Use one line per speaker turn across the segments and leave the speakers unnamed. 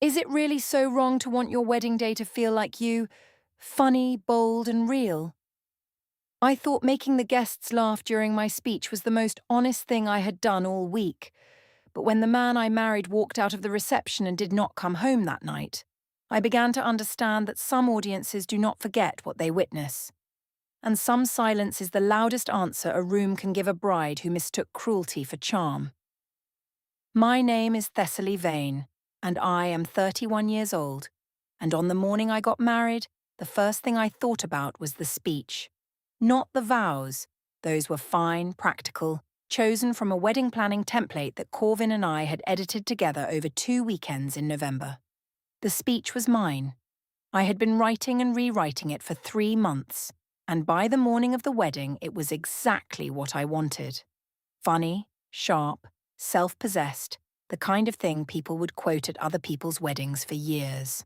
Is it really so wrong to want your wedding day to feel like you? Funny, bold, and real? I thought making the guests laugh during my speech was the most honest thing I had done all week. But when the man I married walked out of the reception and did not come home that night, I began to understand that some audiences do not forget what they witness. And some silence is the loudest answer a room can give a bride who mistook cruelty for charm. My name is Thessaly Vane, and I am 31 years old. And on the morning I got married, the first thing I thought about was the speech. Not the vows. Those were fine, practical, chosen from a wedding planning template that Corvin and I had edited together over 2 weekends in November. The speech was mine. I had been writing and rewriting it for 3 months, and by the morning of the wedding it was exactly what I wanted. Funny, sharp, self-possessed, the kind of thing people would quote at other people's weddings for years.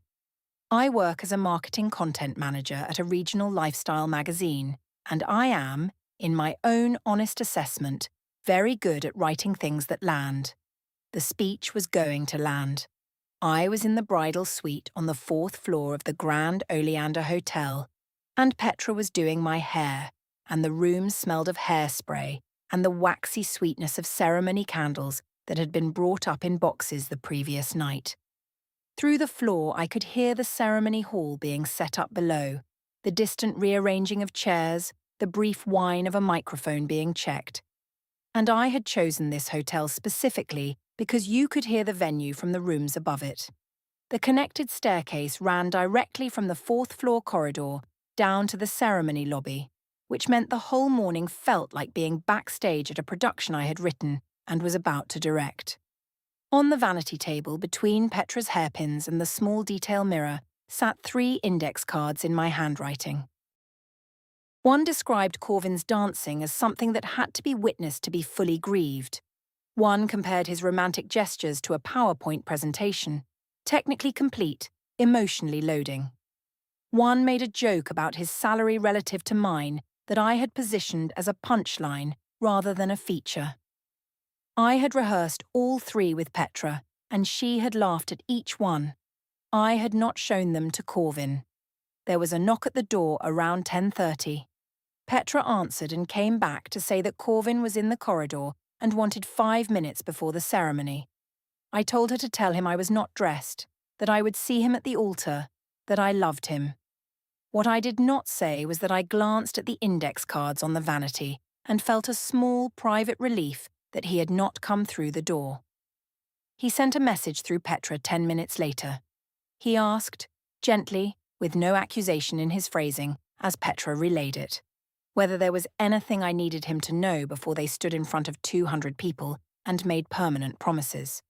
I work as a marketing content manager at a regional lifestyle magazine, and I am, in my own honest assessment, very good at writing things that land. The speech was going to land. I was in the bridal suite on the 4th floor of the Grand Oleander Hotel, and Petra was doing my hair, and the room smelled of hairspray and the waxy sweetness of ceremony candles that had been brought up in boxes the previous night. Through the floor I could hear the ceremony hall being set up below, the distant rearranging of chairs, the brief whine of a microphone being checked. And I had chosen this hotel specifically because you could hear the venue from the rooms above it. The connected staircase ran directly from the 4th floor corridor down to the ceremony lobby, which meant the whole morning felt like being backstage at a production I had written and was about to direct. On the vanity table between Petra's hairpins and the small detail mirror sat 3 index cards in my handwriting. One described Corvin's dancing as something that had to be witnessed to be fully grieved. One compared his romantic gestures to a PowerPoint presentation, technically complete, emotionally loading. One made a joke about his salary relative to mine that I had positioned as a punchline rather than a feature. I had rehearsed all 3 with Petra, and she had laughed at each one. I had not shown them to Corvin. There was a knock at the door around 10:30. Petra answered and came back to say that Corvin was in the corridor and wanted 5 minutes before the ceremony. I told her to tell him I was not dressed, that I would see him at the altar, that I loved him. What I did not say was that I glanced at the index cards on the vanity and felt a small private relief that he had not come through the door. He sent a message through Petra 10 minutes later. He asked, gently, with no accusation in his phrasing, as Petra relayed it, whether there was anything I needed him to know before they stood in front of 200 people and made permanent promises.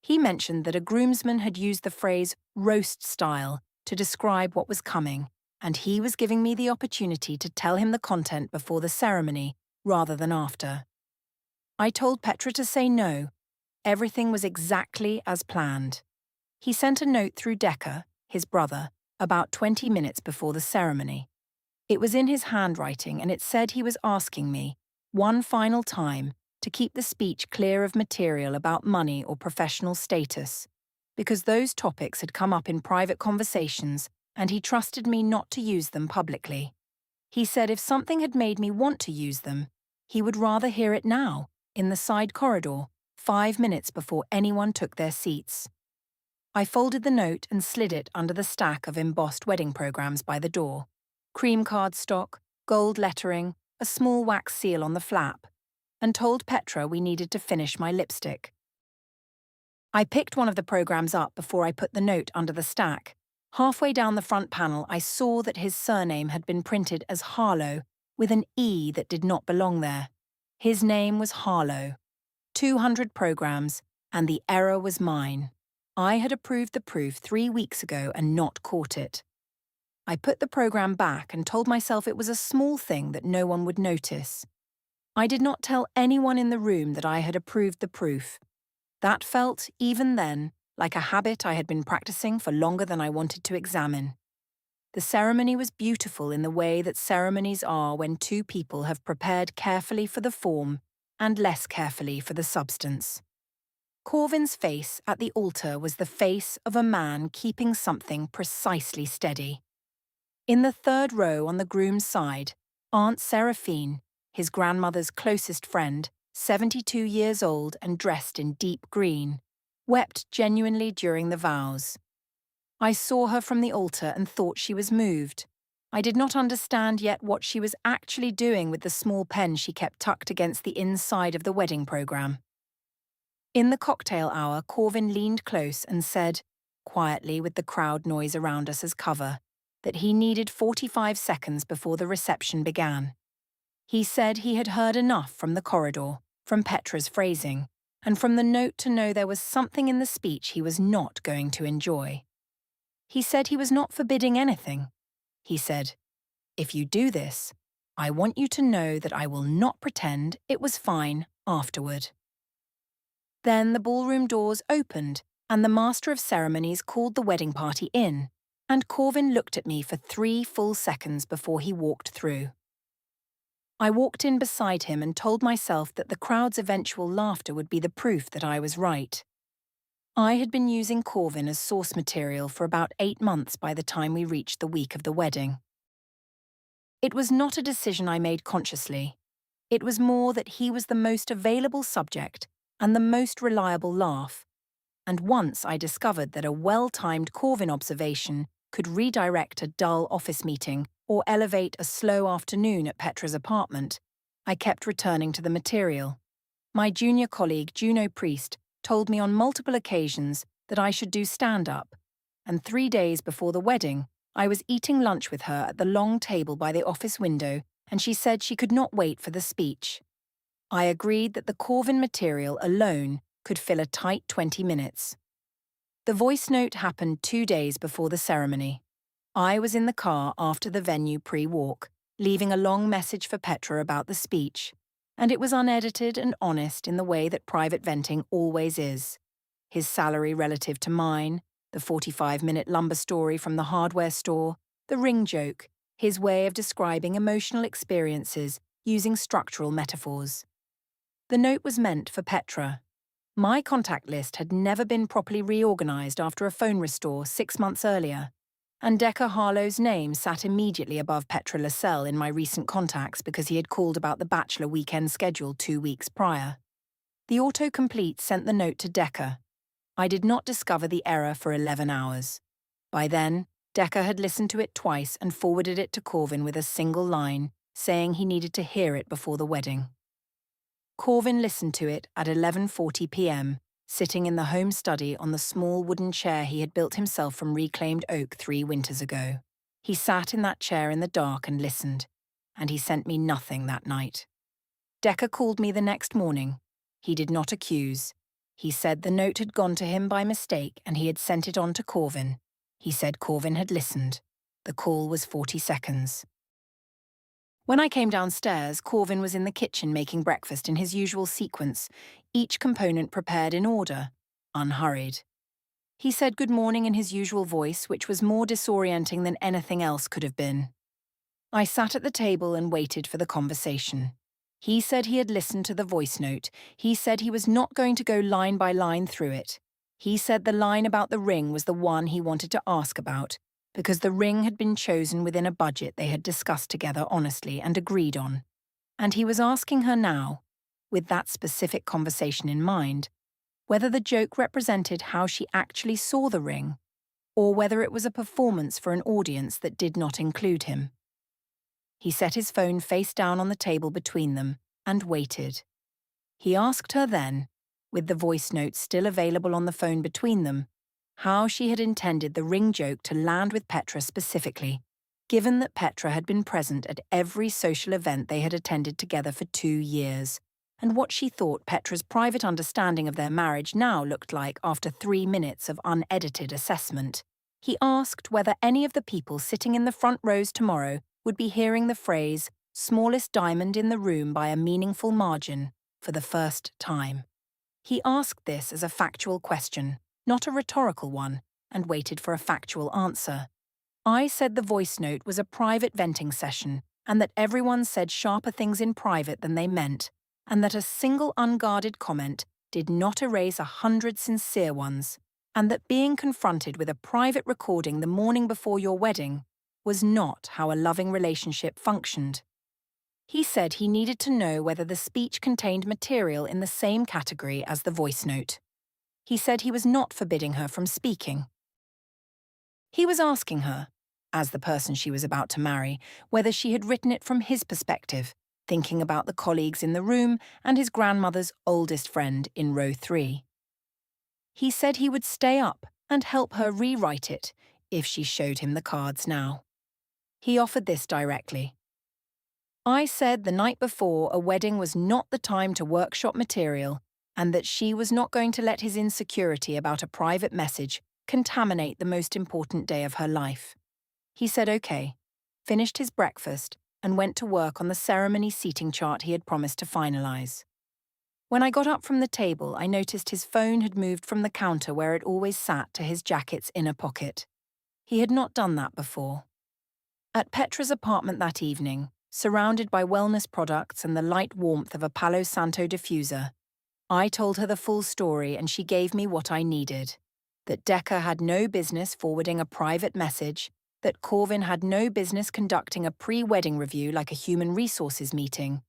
He mentioned that a groomsman had used the phrase roast style to describe what was coming, and he was giving me the opportunity to tell him the content before the ceremony rather than after. I told Petra to say no. Everything was exactly as planned. He sent a note through Decker, his brother, about 20 minutes before the ceremony. It was in his handwriting and it said he was asking me, one final time, to keep the speech clear of material about money or professional status, because those topics had come up in private conversations and he trusted me not to use them publicly. He said if something had made me want to use them, he would rather hear it now, in the side corridor, 5 minutes before anyone took their seats. I folded the note and slid it under the stack of embossed wedding programs by the door. Cream cardstock, gold lettering, a small wax seal on the flap, and told Petra we needed to finish my lipstick. I picked one of the programs up before I put the note under the stack. Halfway down the front panel, I saw that his surname had been printed as Harlow, with an E that did not belong there. His name was Harlow. 200 programs, and the error was mine. I had approved the proof 3 weeks ago and not caught it. I put the program back and told myself it was a small thing that no one would notice. I did not tell anyone in the room that I had approved the proof. That felt, even then, like a habit I had been practicing for longer than I wanted to examine. The ceremony was beautiful in the way that ceremonies are when 2 people have prepared carefully for the form and less carefully for the substance. Corvin's face at the altar was the face of a man keeping something precisely steady. In the third row on the groom's side, Aunt Seraphine, his grandmother's closest friend, 72 years old and dressed in deep green, wept genuinely during the vows. I saw her from the altar and thought she was moved. I did not understand yet what she was actually doing with the small pen she kept tucked against the inside of the wedding program. In the cocktail hour, Corvin leaned close and said, quietly with the crowd noise around us as cover, that he needed 45 seconds before the reception began. He said he had heard enough from the corridor, from Petra's phrasing, and from the note to know there was something in the speech he was not going to enjoy. He said he was not forbidding anything. He said, "If you do this, I want you to know that I will not pretend it was fine afterward." Then the ballroom doors opened, and the master of ceremonies called the wedding party in, and Corvin looked at me for 3 full seconds before he walked through. I walked in beside him and told myself that the crowd's eventual laughter would be the proof that I was right. I had been using Corvin as source material for about 8 months by the time we reached the week of the wedding. It was not a decision I made consciously. It was more that he was the most available subject and the most reliable laugh. And once I discovered that a well-timed Corvin observation could redirect a dull office meeting or elevate a slow afternoon at Petra's apartment, I kept returning to the material. My junior colleague, Juno Priest, told me on multiple occasions that I should do stand-up, and 3 days before the wedding, I was eating lunch with her at the long table by the office window, and she said she could not wait for the speech. I agreed that the Corvin material alone could fill a tight 20 minutes. The voice note happened 2 days before the ceremony. I was in the car after the venue pre-walk, leaving a long message for Petra about the speech, and it was unedited and honest in the way that private venting always is. His salary relative to mine, the 45-minute lumber story from the hardware store, the ring joke, his way of describing emotional experiences using structural metaphors. The note was meant for Petra. My contact list had never been properly reorganized after a phone restore 6 months earlier, and Decker Harlow's name sat immediately above Petra Lascelles in my recent contacts because he had called about the Bachelor weekend schedule 2 weeks prior. The autocomplete sent the note to Decker. I did not discover the error for 11 hours. By then, Decker had listened to it twice and forwarded it to Corvin with a single line, saying he needed to hear it before the wedding. Corvin listened to it at 11:40 p.m., sitting in the home study on the small wooden chair he had built himself from reclaimed oak 3 winters ago. He sat in that chair in the dark and listened, and he sent me nothing that night. Decker called me the next morning. He did not accuse. He said the note had gone to him by mistake and he had sent it on to Corvin. He said Corvin had listened. The call was 40 seconds. When I came downstairs, Corvin was in the kitchen making breakfast in his usual sequence, each component prepared in order, unhurried. He said good morning in his usual voice, which was more disorienting than anything else could have been. I sat at the table and waited for the conversation. He said he had listened to the voice note. He said he was not going to go line by line through it. He said the line about the ring was the one he wanted to ask about, because the ring had been chosen within a budget they had discussed together honestly and agreed on. And he was asking her now, with that specific conversation in mind, whether the joke represented how she actually saw the ring, or whether it was a performance for an audience that did not include him. He set his phone face down on the table between them and waited. He asked her then, with the voice note still available on the phone between them, how she had intended the ring joke to land with Petra specifically, given that Petra had been present at every social event they had attended together for 2 years, and what she thought Petra's private understanding of their marriage now looked like after 3 minutes of unedited assessment. He asked whether any of the people sitting in the front rows tomorrow would be hearing the phrase, smallest diamond in the room by a meaningful margin, for the first time. He asked this as a factual question, not a rhetorical one, and waited for a factual answer. I said the voice note was a private venting session, and that everyone said sharper things in private than they meant, and that a single unguarded comment did not erase 100 sincere ones, and that being confronted with a private recording the morning before your wedding was not how a loving relationship functioned. He said he needed to know whether the speech contained material in the same category as the voice note. He said he was not forbidding her from speaking. He was asking her, as the person she was about to marry, whether she had written it from his perspective, thinking about the colleagues in the room and his grandmother's oldest friend in row 3. He said he would stay up and help her rewrite it if she showed him the cards now. He offered this directly. I said the night before a wedding was not the time to workshop material, and that she was not going to let his insecurity about a private message contaminate the most important day of her life. He said okay, finished his breakfast, and went to work on the ceremony seating chart he had promised to finalize. When I got up from the table, I noticed his phone had moved from the counter where it always sat to his jacket's inner pocket. He had not done that before. At Petra's apartment that evening, surrounded by wellness products and the light warmth of a Palo Santo diffuser, I told her the full story and she gave me what I needed. That Decca had no business forwarding a private message, that Corvin had no business conducting a pre-wedding review like a human resources meeting,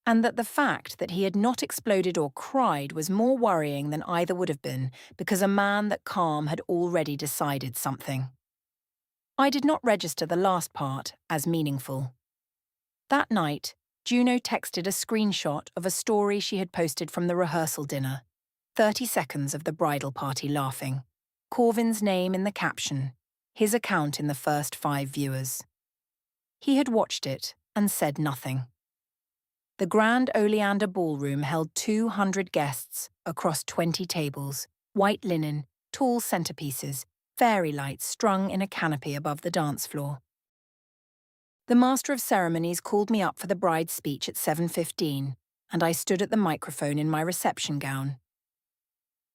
and that the fact that he had not exploded or cried was more worrying than either would have been because a man that calm had already decided something. I did not register the last part as meaningful. That night, Juno texted a screenshot of a story she had posted from the rehearsal dinner, 30 seconds of the bridal party laughing, Corvin's name in the caption, his account in the first 5 viewers. He had watched it and said nothing. The Grand Oleander Ballroom held 200 guests across 20 tables, white linen, tall centerpieces, fairy lights strung in a canopy above the dance floor. The Master of Ceremonies called me up for the bride's speech at 7:15, and I stood at the microphone in my reception gown.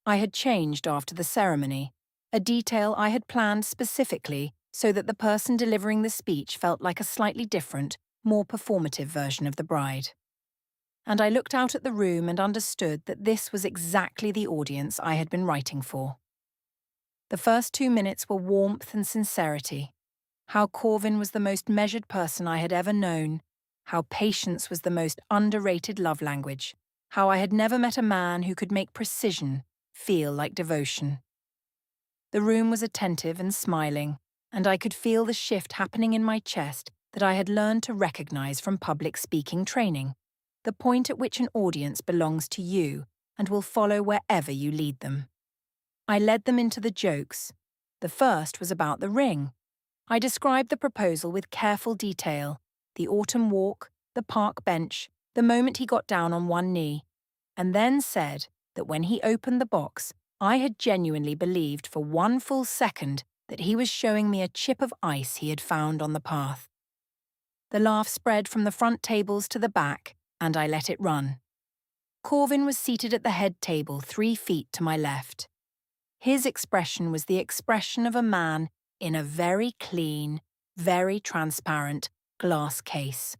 I had changed after the ceremony, a detail I had planned specifically so that the person delivering the speech felt like a slightly different, more performative version of the bride. And I looked out at the room and understood that this was exactly the audience I had been writing for. The first 2 minutes were warmth and sincerity. How Corvin was the most measured person I had ever known, how patience was the most underrated love language, how I had never met a man who could make precision feel like devotion. The room was attentive and smiling, and I could feel the shift happening in my chest that I had learned to recognize from public speaking training, the point at which an audience belongs to you and will follow wherever you lead them. I led them into the jokes. The first was about the ring. I described the proposal with careful detail, the autumn walk, the park bench, the moment he got down on one knee, and then said that when he opened the box, I had genuinely believed for 1 full second that he was showing me a chip of ice he had found on the path. The laugh spread from the front tables to the back, and I let it run. Corvin was seated at the head table 3 feet to my left. His expression was the expression of a man in a very clean, very transparent glass case.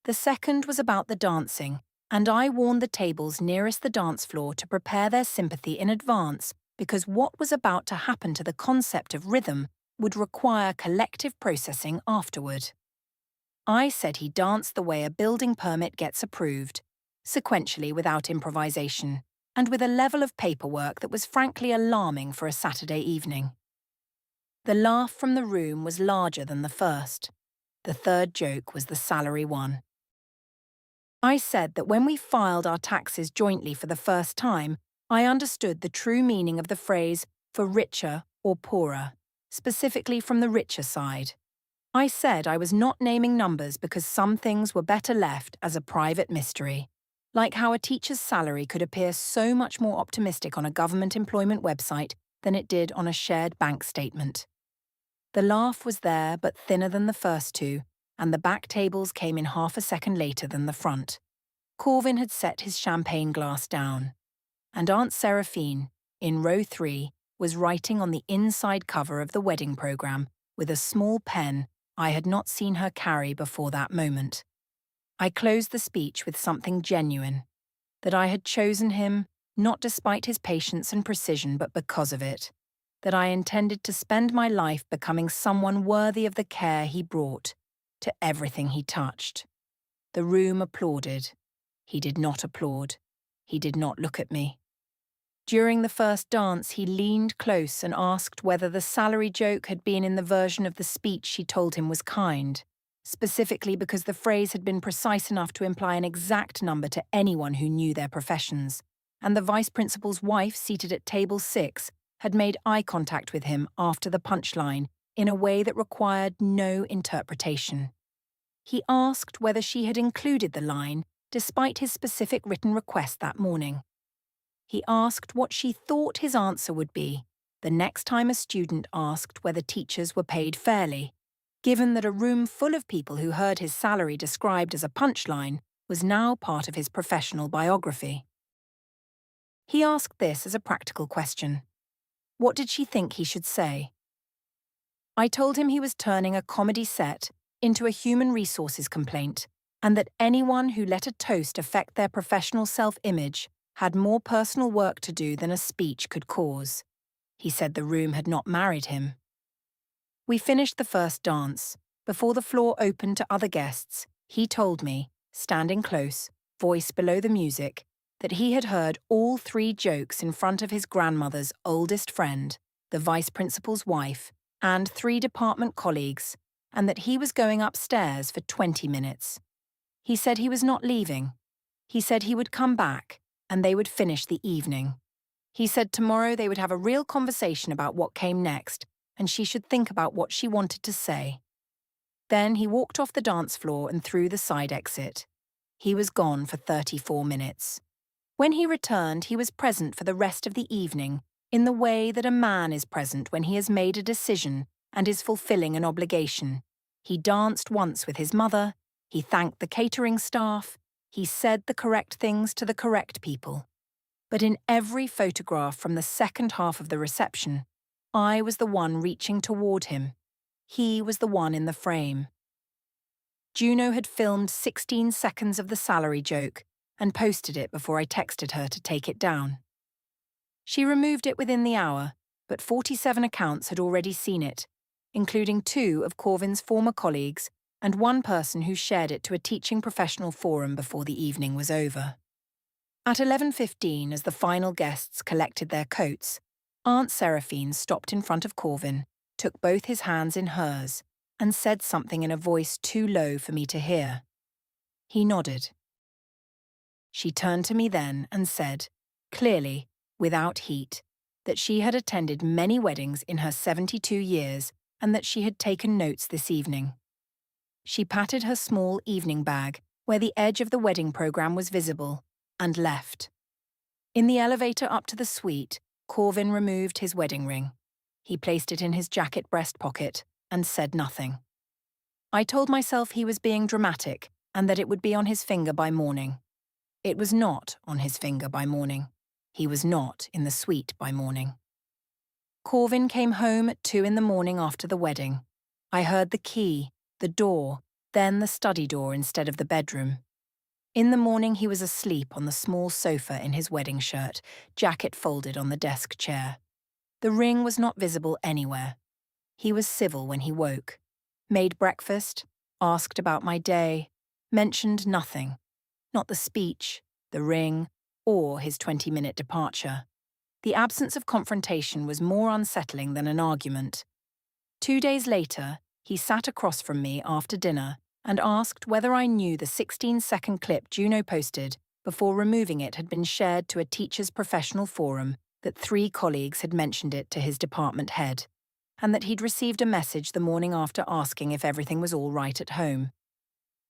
The second was about the dancing, and I warned the tables nearest the dance floor to prepare their sympathy in advance because what was about to happen to the concept of rhythm would require collective processing afterward. I said he danced the way a building permit gets approved, sequentially without improvisation, and with a level of paperwork that was frankly alarming for a Saturday evening. The laugh from the room was larger than the first. The third joke was the salary one. I said that when we filed our taxes jointly for the first time, I understood the true meaning of the phrase for richer or poorer, specifically from the richer side. I said I was not naming numbers because some things were better left as a private mystery, like how a teacher's salary could appear so much more optimistic on a government employment website than it did on a shared bank statement. The laugh was there but thinner than the first two, and the back tables came in half a second later than the front. Corvin had set his champagne glass down, and Aunt Seraphine, in row 3, was writing on the inside cover of the wedding programme with a small pen I had not seen her carry before that moment. I closed the speech with something genuine, that I had chosen him not despite his patience and precision, but because of it, that I intended to spend my life becoming someone worthy of the care he brought to everything he touched. The room applauded. He did not applaud. He did not look at me. During the first dance, he leaned close and asked whether the salary joke had been in the version of the speech she told him was kind, specifically because the phrase had been precise enough to imply an exact number to anyone who knew their professions, and the vice principal's wife seated at table 6 had made eye contact with him after the punchline in a way that required no interpretation. He asked whether she had included the line despite his specific written request that morning. He asked what she thought his answer would be the next time a student asked whether teachers were paid fairly, given that a room full of people who heard his salary described as a punchline was now part of his professional biography. He asked this as a practical question. What did she think he should say? I told him he was turning a comedy set into a human resources complaint, and that anyone who let a toast affect their professional self-image had more personal work to do than a speech could cause. He said the room had not married him. We finished the first dance. Before the floor opened to other guests, he told me, standing close, voice below the music, that he had heard all 3 jokes in front of his grandmother's oldest friend, the vice principal's wife, and 3 department colleagues, and that he was going upstairs for 20 minutes. He said he was not leaving. He said he would come back, and they would finish the evening. He said tomorrow they would have a real conversation about what came next, and she should think about what she wanted to say. Then he walked off the dance floor and through the side exit. He was gone for 34 minutes. When he returned, he was present for the rest of the evening in the way that a man is present when he has made a decision and is fulfilling an obligation. He danced once with his mother, he thanked the catering staff, he said the correct things to the correct people. But in every photograph from the second half of the reception, I was the one reaching toward him. He was the one in the frame. Juno had filmed 16 seconds of the salary joke and posted it before I texted her to take it down. She removed it within the hour, but 47 accounts had already seen it, including 2 of Corvin's former colleagues and 1 person who shared it to a teaching professional forum before the evening was over. At 11:15, as the final guests collected their coats, Aunt Seraphine stopped in front of Corvin, took both his hands in hers, and said something in a voice too low for me to hear. He nodded. She turned to me then and said, clearly, without heat, that she had attended many weddings in her 72 years and that she had taken notes this evening. She patted her small evening bag, where the edge of the wedding program was visible, and left. In the elevator up to the suite, Corvin removed his wedding ring. He placed it in his jacket breast pocket and said nothing. I told myself he was being dramatic and that it would be on his finger by morning. It was not on his finger by morning. He was not in the suite by morning. Corvin came home at 2 in the morning after the wedding. I heard the key, the door, then the study door instead of the bedroom. In the morning he was asleep on the small sofa in his wedding shirt, jacket folded on the desk chair. The ring was not visible anywhere. He was civil when he woke, made breakfast, asked about my day, mentioned nothing, not the speech, the ring, or his 20-minute departure. The absence of confrontation was more unsettling than an argument. 2 days later, he sat across from me after dinner and asked whether I knew the 16-second clip Juno posted before removing it had been shared to a teacher's professional forum, that 3 colleagues had mentioned it to his department head, and that he'd received a message the morning after asking if everything was all right at home.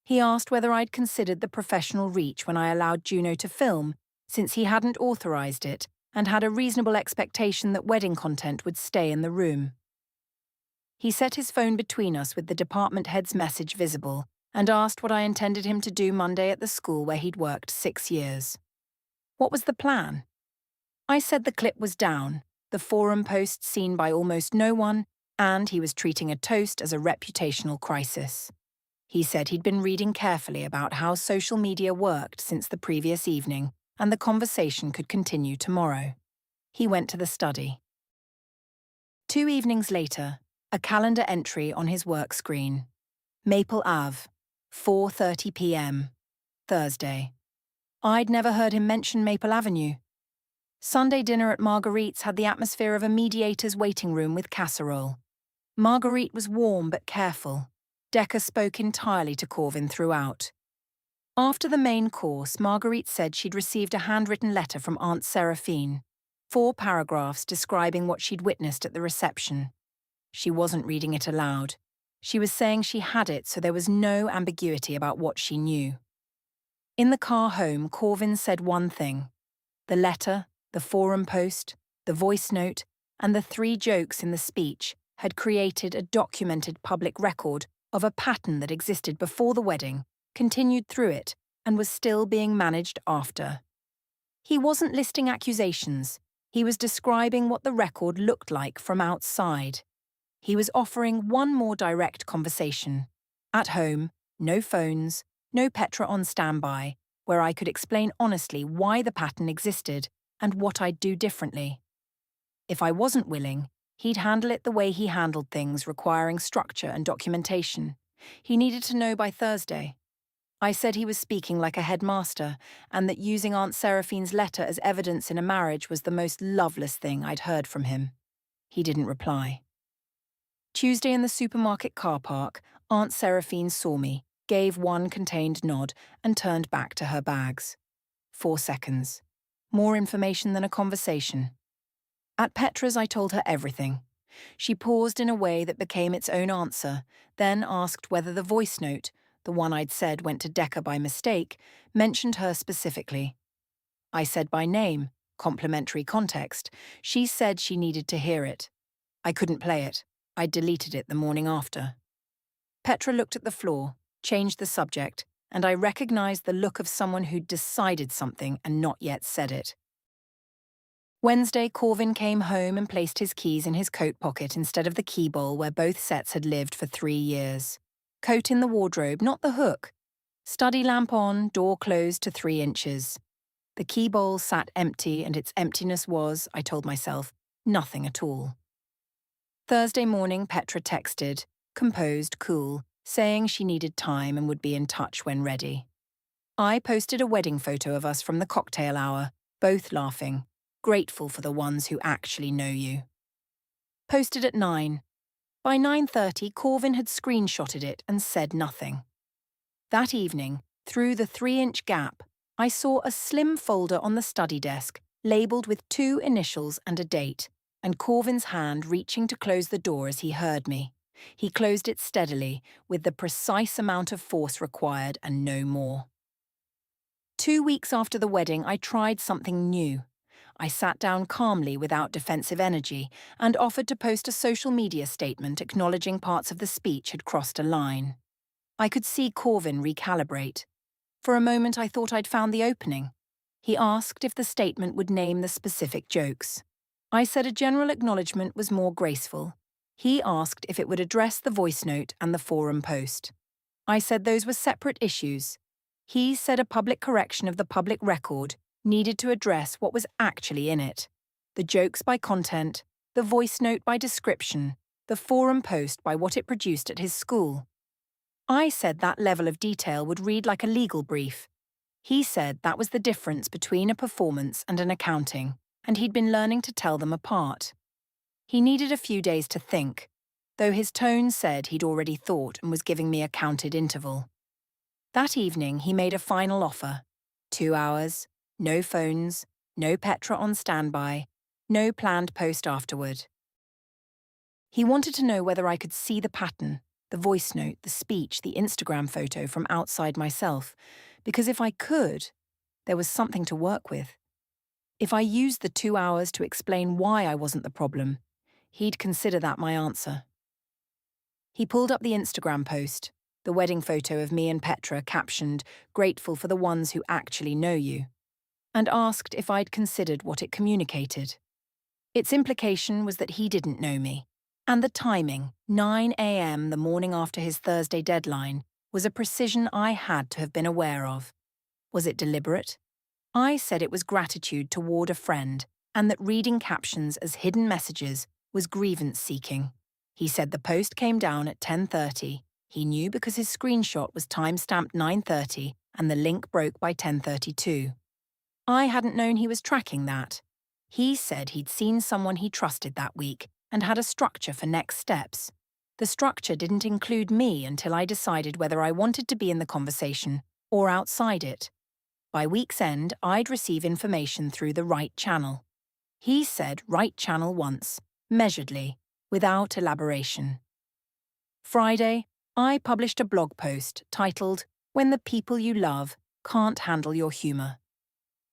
He asked whether I'd considered the professional reach when I allowed Juno to film, since he hadn't authorized it and had a reasonable expectation that wedding content would stay in the room. He set his phone between us with the department head's message visible and asked what I intended him to do Monday at the school where he'd worked 6 years. What was the plan? I said the clip was down, the forum post seen by almost no one, and he was treating a toast as a reputational crisis. He said he'd been reading carefully about how social media worked since the previous evening and the conversation could continue tomorrow. He went to the study. 2 evenings later, a calendar entry on his work screen. Maple Ave, 4:30 p.m., Thursday. I'd never heard him mention Maple Avenue. Sunday dinner at Marguerite's had the atmosphere of a mediator's waiting room with casserole. Marguerite was warm but careful. Decker spoke entirely to Corvin throughout. After the main course, Marguerite said she'd received a handwritten letter from Aunt Seraphine, 4 paragraphs describing what she'd witnessed at the reception. She wasn't reading it aloud. She was saying she had it so there was no ambiguity about what she knew. In the car home, Corvin said one thing. The letter, the forum post, the voice note, and the 3 jokes in the speech had created a documented public record of a pattern that existed before the wedding, continued through it, and was still being managed after. He wasn't listing accusations. He was describing what the record looked like from outside. He was offering one more direct conversation. At home, no phones, no Petra on standby, where I could explain honestly why the pattern existed and what I'd do differently. If I wasn't willing, he'd handle it the way he handled things requiring structure and documentation. He needed to know by Thursday. I said he was speaking like a headmaster and that using Aunt Seraphine's letter as evidence in a marriage was the most loveless thing I'd heard from him. He didn't reply. Tuesday in the supermarket car park, Aunt Seraphine saw me, gave one contained nod, and turned back to her bags. 4 seconds. More information than a conversation. At Petra's, I told her everything. She paused in a way that became its own answer, then asked whether the voice note, the one I'd said went to Decker by mistake, mentioned her specifically. I said by name, complimentary context. She said she needed to hear it. I couldn't play it. I deleted it the morning after. Petra looked at the floor, changed the subject, and I recognized the look of someone who'd decided something and not yet said it. Wednesday, Corvin came home and placed his keys in his coat pocket instead of the key bowl where both sets had lived for 3 years. Coat in the wardrobe, not the hook. Study lamp on, door closed to 3 inches. The key bowl sat empty, and its emptiness was, I told myself, nothing at all. Thursday morning, Petra texted, composed, cool, saying she needed time and would be in touch when ready. I posted a wedding photo of us from the cocktail hour, both laughing, grateful for the ones who actually know you. Posted at 9. By 9:30, Corvin had screenshotted it and said nothing. That evening, through the 3-inch gap, I saw a slim folder on the study desk, labelled with 2 initials and a date, and Corvin's hand reaching to close the door as he heard me. He closed it steadily, with the precise amount of force required and no more. 2 weeks after the wedding, I tried something new. I sat down calmly without defensive energy and offered to post a social media statement acknowledging parts of the speech had crossed a line. I could see Corvin recalibrate. For a moment I thought I'd found the opening. He asked if the statement would name the specific jokes. I said a general acknowledgement was more graceful. He asked if it would address the voice note and the forum post. I said those were separate issues. He said a public correction of the public record needed to address what was actually in it. The jokes by content, the voice note by description, the forum post by what it produced at his school. I said that level of detail would read like a legal brief. He said that was the difference between a performance and an accounting, and he'd been learning to tell them apart. He needed a few days to think, though his tone said he'd already thought and was giving me a counted interval. That evening he made a final offer. 2 hours, no phones, no Petra on standby, no planned post afterward. He wanted to know whether I could see the pattern, the voice note, the speech, the Instagram photo from outside myself, because if I could, there was something to work with. If I used the 2 hours to explain why I wasn't the problem, he'd consider that my answer. He pulled up the Instagram post, the wedding photo of me and Petra captioned, "Grateful for the ones who actually know you," and asked if I'd considered what it communicated. Its implication was that he didn't know me, and the timing, 9 a.m. the morning after his Thursday deadline, was a precision I had to have been aware of. Was it deliberate? I said it was gratitude toward a friend and that reading captions as hidden messages was grievance-seeking. He said the post came down at 10:30. He knew because his screenshot was time-stamped 9:30 and the link broke by 10:32. I hadn't known he was tracking that. He said he'd seen someone he trusted that week and had a structure for next steps. The structure didn't include me until I decided whether I wanted to be in the conversation or outside it. By week's end, I'd receive information through the right channel. He said right channel once, measuredly, without elaboration. Friday, I published a blog post titled, "When the People You Love Can't Handle Your Humour."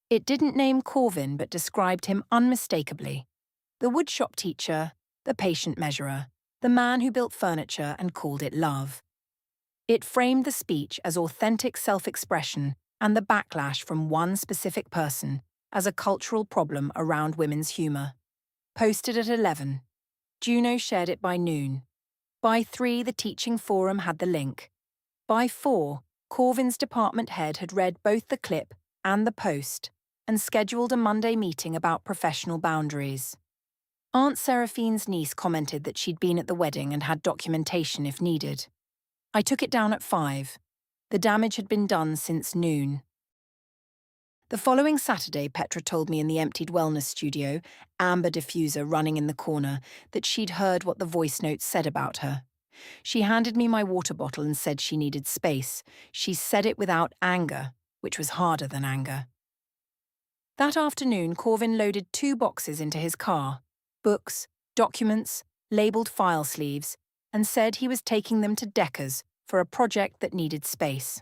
It didn't name Corvin but described him unmistakably. The woodshop teacher, the patient measurer, the man who built furniture and called it love. It framed the speech as authentic self-expression and the backlash from one specific person as a cultural problem around women's humour. Posted at 11. Juno shared it by noon. By 3, the teaching forum had the link. By 4, Corvin's department head had read both the clip and the post and scheduled a Monday meeting about professional boundaries. Aunt Seraphine's niece commented that she'd been at the wedding and had documentation if needed. I took it down at 5. The damage had been done since noon. The following Saturday, Petra told me in the emptied wellness studio, amber diffuser running in the corner, that she'd heard what the voice notes said about her. She handed me my water bottle and said she needed space. She said it without anger, which was harder than anger. That afternoon, Corvin loaded 2 boxes into his car, books, documents, labelled file sleeves, and said he was taking them to Decker's for a project that needed space.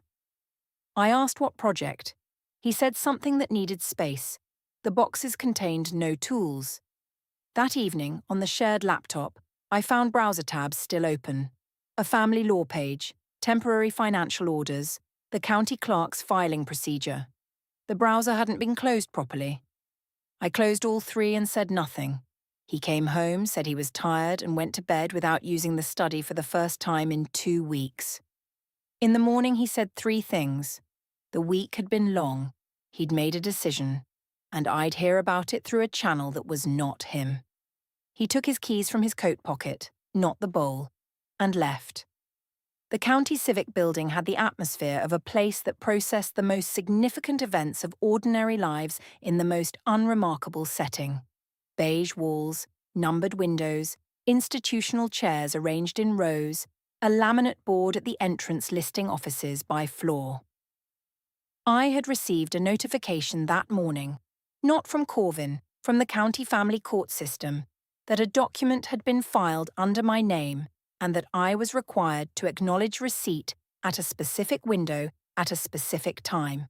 I asked what project. He said something that needed space. The boxes contained no tools. That evening, on the shared laptop, I found browser tabs still open. A family law page, temporary financial orders, the county clerk's filing procedure. The browser hadn't been closed properly. I closed all 3 and said nothing. He came home, said he was tired, and went to bed without using the study for the first time in 2 weeks. In the morning, he said 3 things. The week had been long. He'd made a decision, and I'd hear about it through a channel that was not him. He took his keys from his coat pocket, not the bowl, and left. The county civic building had the atmosphere of a place that processed the most significant events of ordinary lives in the most unremarkable setting. Beige walls, numbered windows, institutional chairs arranged in rows, a laminate board at the entrance listing offices by floor. I had received a notification that morning, not from Corvin, from the county family court system, that a document had been filed under my name and that I was required to acknowledge receipt at a specific window at a specific time.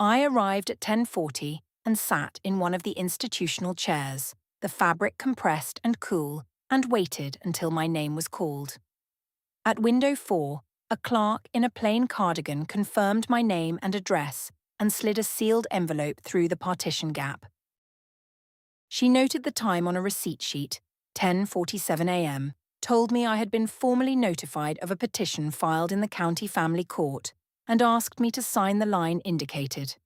I arrived at 10:40 and sat in one of the institutional chairs, the fabric compressed and cool, and waited until my name was called. At window 4, a clerk in a plain cardigan confirmed my name and address and slid a sealed envelope through the partition gap. She noted the time on a receipt sheet, 10:47 a.m., told me I had been formally notified of a petition filed in the county family court, and asked me to sign the line indicated.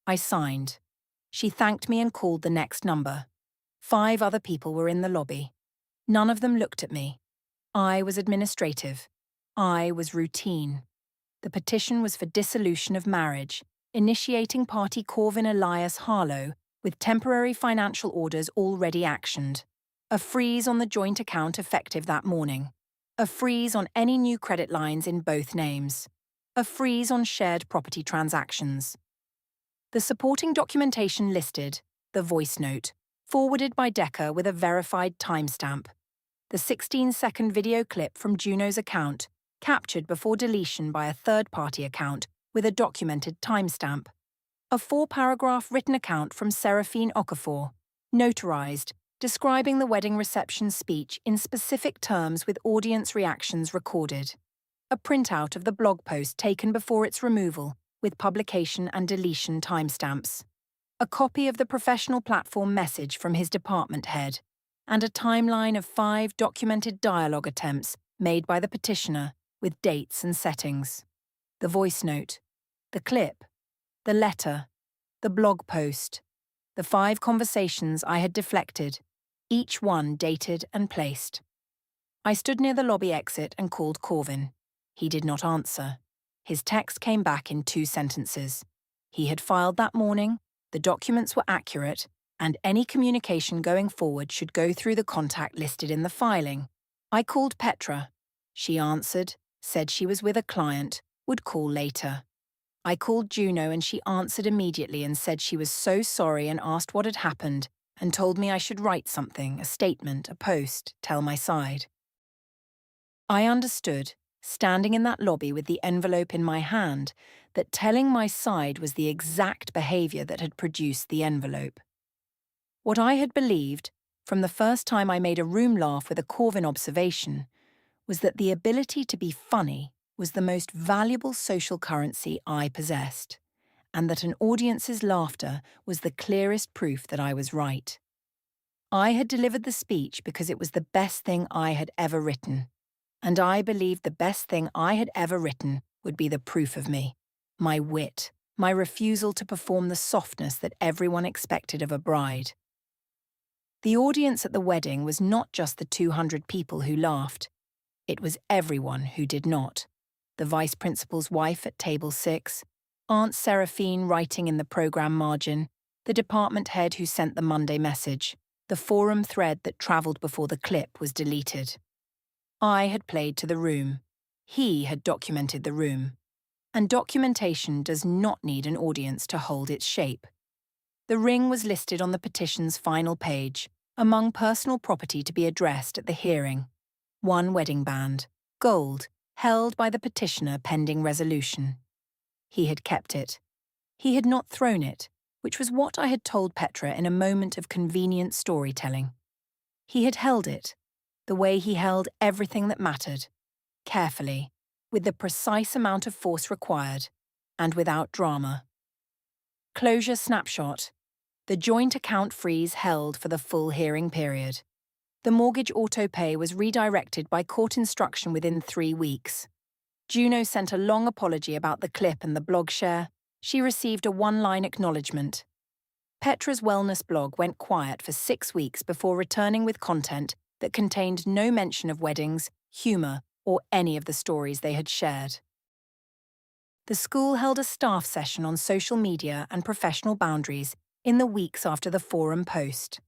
I signed. She thanked me and called the next number. 5 other people were in the lobby. None of them looked at me. I was administrative. I was routine. The petition was for dissolution of marriage, initiating party Corvin Elias Harlow, with temporary financial orders already actioned. A freeze on the joint account effective that morning. A freeze on any new credit lines in both names. A freeze on shared property transactions. The supporting documentation listed, the voice note, forwarded by Decker with a verified timestamp. The 16-second video clip from Juno's account, captured before deletion by a third-party account with a documented timestamp. A 4-paragraph written account from Seraphine Okafor, notarized, describing the wedding reception speech in specific terms with audience reactions recorded. A printout of the blog post taken before its removal, with publication and deletion timestamps. A copy of the professional platform message from his department head, and a timeline of 5 documented dialogue attempts made by the petitioner, with dates and settings. The voice note, the clip, the letter, The blog post. The 5 conversations I had deflected, each one dated and placed. I stood near the lobby exit and called Corvin. He did not answer. His text came back in 2 sentences. He had filed that morning, the documents were accurate, and any communication going forward should go through the contact listed in the filing. I called Petra. She answered, said she was with a client, would call later. I called Juno and she answered immediately and said she was so sorry and asked what had happened and told me I should write something, a statement, a post, tell my side. I understood, standing in that lobby with the envelope in my hand, that telling my side was the exact behaviour that had produced the envelope. What I had believed, from the first time I made a room laugh with a Corvin observation, was that the ability to be funny was the most valuable social currency I possessed, and that an audience's laughter was the clearest proof that I was right. I had delivered the speech because it was the best thing I had ever written, and I believed the best thing I had ever written would be the proof of me, my wit, my refusal to perform the softness that everyone expected of a bride. The audience at the wedding was not just the 200 people who laughed. It was everyone who did not. The vice principal's wife at table 6, Aunt Seraphine writing in the program margin, the department head who sent the Monday message, the forum thread that travelled before the clip was deleted. I had played to the room. He had documented the room. And documentation does not need an audience to hold its shape. The ring was listed on the petition's final page, among personal property to be addressed at the hearing. 1 wedding band, gold, held by the petitioner pending resolution. He had kept it. He had not thrown it, which was what I had told Petra in a moment of convenient storytelling. He had held it, the way he held everything that mattered, carefully, with the precise amount of force required, and without drama. Closure snapshot. The joint account freeze held for the full hearing period. The mortgage auto-pay was redirected by court instruction within 3 weeks. Juno sent a long apology about the clip and the blog share. She received a 1-line acknowledgement. Petra's wellness blog went quiet for 6 weeks before returning with content that contained no mention of weddings, humour, or any of the stories they had shared. The school held a staff session on social media and professional boundaries in the weeks after the forum post.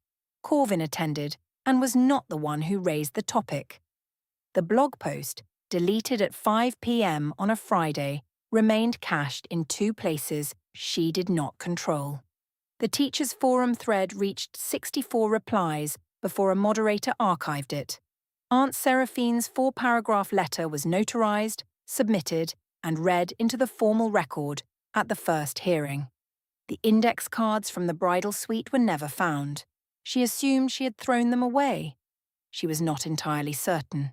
Corvin attended and was not the one who raised the topic. The blog post, deleted at 5 p.m. on a Friday, remained cached in 2 places she did not control. The teachers' forum thread reached 64 replies before a moderator archived it. Aunt Seraphine's 4-paragraph letter was notarized, submitted, and read into the formal record at the first hearing. The index cards from the bridal suite were never found. She assumed she had thrown them away. She was not entirely certain.